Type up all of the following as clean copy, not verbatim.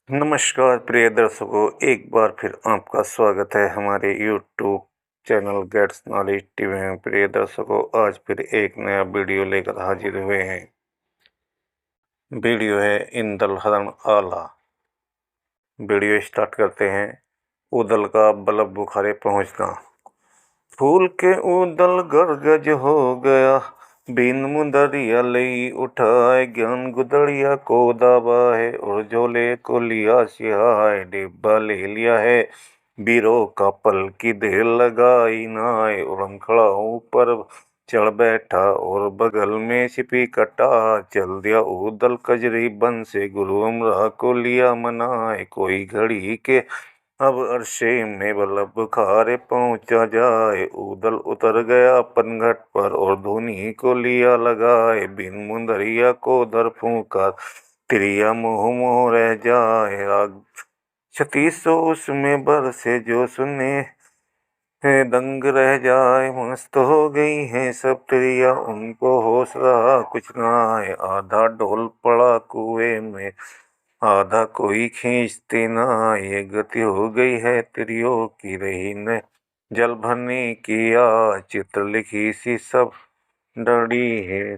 नमस्कार प्रिय दर्शकों, एक बार फिर आपका स्वागत है हमारे YouTube channel gets knowledge TV में। प्रिय दर्शकों, आज फिर एक नया वीडियो लेकर हाजिर हुए हैं। वीडियो है इंदल हरण आला। वीडियो स्टार्ट करते हैं। उदल का बलब बुखारे पहुंचना। फूल के उदल गरगज हो गया, बीन मुंदरिया लई उठाए, ज्ञान गुदड़िया को दाबा है और झोले को लिया सिहाय। डिब्बा ले लिया है बीरो का, पल की देर लगाई नाय, उड़न खड़ा ऊपर चढ़ बैठा और बगल में छिपी कटा। चल दिया उदल कजरी बन से, गुरु अमरा को लिया मनाए। कोई घड़ी के अब अरशे में बलब बुखारे पहुंचा जाए। उदल उतर गया पनघट पर और धोनी को लिया लगाए। बिन मुंदरिया को दर फूंका, तिरिया मोह मोह रह जाए। राग 3600 उसमें बरसे जो सुने है, दंग रह जाए। मस्त हो गई है सब तिरिया, उनको होश रहा कुछ ना आए। आधा ढोल पड़ा कुएं में, आधा कोई खींचते ना। ये गति हो गई है तिरियों की, रही न जल भरने की आज। चित्र लिखी सी सब डरी है,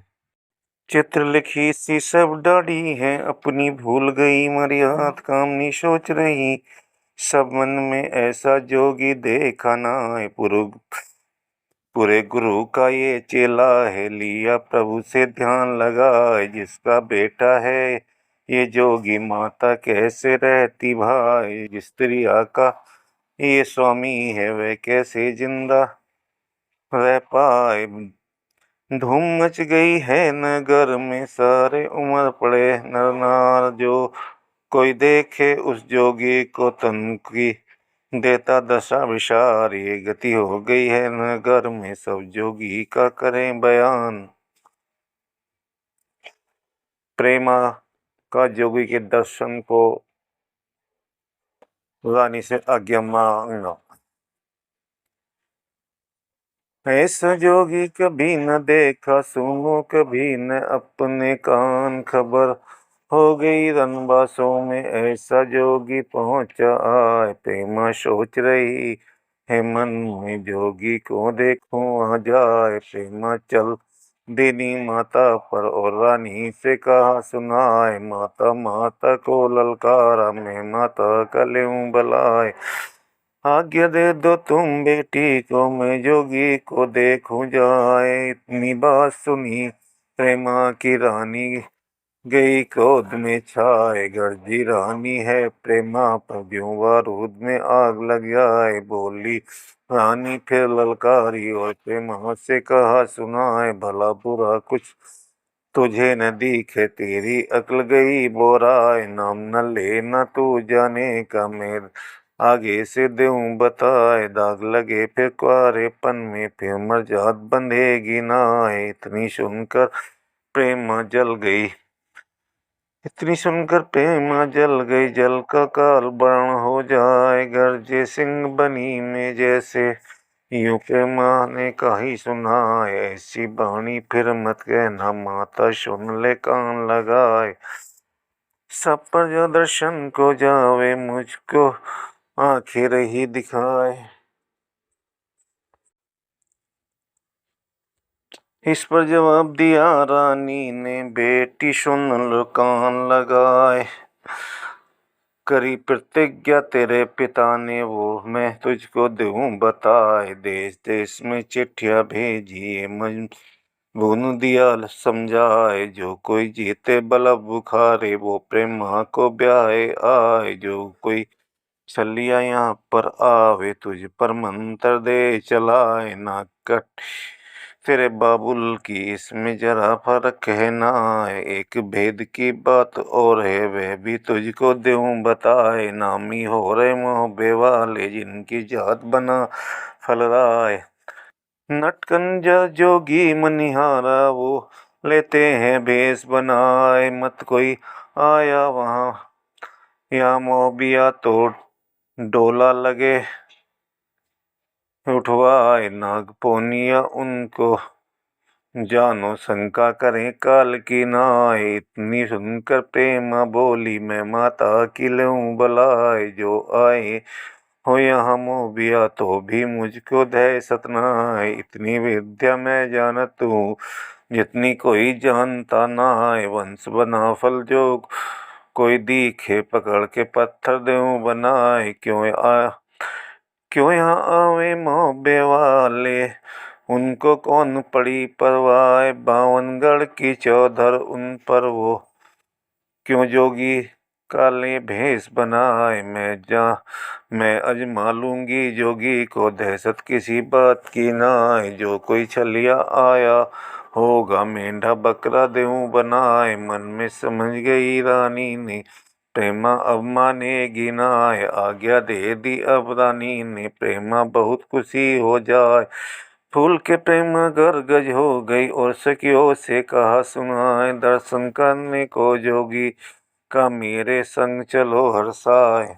चित्र लिखी सी सब डरी है, अपनी भूल गई मर्याद कामनी सोच रही। सब मन में ऐसा जोगी देखा ना है, पूरे गुरु का ये चेला है। लिया प्रभु से ध्यान लगाए, जिसका बेटा है ये जोगी, माता कैसे रहती भाई। जिस स्त्रिया का ये स्वामी है, वह कैसे जिंदा रह पाए। धूम मच गई है नगर में, सारे उमड़ पड़े नर नार। जो कोई देखे उस जोगी को, तन की देता दशा विशार। ये गति हो गई है नगर में, सब जोगी का करें बयान। प्रेमा का जोगी के दर्शन को रानी से आज्ञा मांगना। ऐसा जोगी कभी न देखा, सुनो कभी न अपने कान। खबर हो गई रनबासों में, ऐसा जोगी पहुंचा आए। प्रेमा सोच रही है मन में, जोगी को देखूं आ जाए। प्रेमा चल देनी माता पर और रानी से कहा सुनाए। माता माता को ललकारा, मैं माता का लेऊं भलाए। आज्ञा दे दो तुम बेटी को, मैं जोगी को देखूं जाए। इतनी बात सुनी प्रेमा की रानी गई क्रोध में छाए। गर्जी रानी है प्रेमा पर, ज्यों बारूद में आग लग जाए। बोली रानी फिर ललकारी और प्रेमा से कहा सुनाए। भला बुरा कुछ तुझे न दिखे, तेरी अक्ल गई बोराए। नाम न ले न तू जाने का, मैं आगे से दूं बताए। दाग लगे फिर कुआरेपन में, फिर मर्जाद बंधेगी नाय। प्रेमा जल गई इतनी सुनकर प्रेमा जल गई। जल का काल वर्ण हो जाए, गरजे सिंह बनी में जैसे। यूं प्रेमा ने कही सुनाए, ऐसी बाणी फिर मत कहना। माता सुन ले कान लगाए, सब पर जो दर्शन को जावे। मुझको आखिर ही दिखाए। इस पर जवाब दिया रानी ने, बेटी सुन लो कान लगाए। करी प्रतिज्ञा तेरे पिता ने, वो मैं तुझको दूं बताए। देश देश में चिट्ठियां भेजी, मजबून दिया समझाए। जो कोई जीते बलब बुखारे, वो प्रेमा को ब्याहे आए। जो कोई छलिया यहाँ पर आवे, तुझ पर मंत्र दे चलाए। ना कट तेरे बाबुल की इसमें जरा फर्क है ना। एक भेद की बात और है, वह भी तुझको दूं बताए। नामी हो रहे मोहबे वाले, जिनकी जात बना फल राय। नटकंजा जोगी मनिहारा, वो लेते हैं भेष बनाए। मत कोई आया वहाँ या मोबिया, तो डोला लगे उठवाए। नागपोनिया उनको जानो शंका करें काल की नाय, इतनी सुनकर प्रेम बोली मैं माता की लूं बलाए। जो आए हो यहाँ मोबिया तो भी मुझको दे सतनाए। इतनी विद्या मैं जानत हूँ जितनी कोई जानता नाय। वंश बना फल जो कोई दिखे पकड़ के पत्थर देऊं बनाए। क्यों यहाँ आवे मोबे वाले, उनको कौन पड़ी परवाह। बावनगढ़ की चौधर उन पर वो क्यों जोगी काले भेष बनाए। मैं अजमा लूंगी जोगी को, दहशत किसी बात की नाय। जो कोई छलिया आया होगा मेंढा बकरा देऊं बनाए। मन में समझ गई रानी ने प्रेमा अब मानेगी नाय। आज्ञा दे दी अब रानी ने प्रेमा बहुत खुशी हो जाए। फूल के प्रेम गज हो गई और सखियों से कहा सुनाए। दर्शन करने को जोगी का मेरे संग चलो हर्षाए।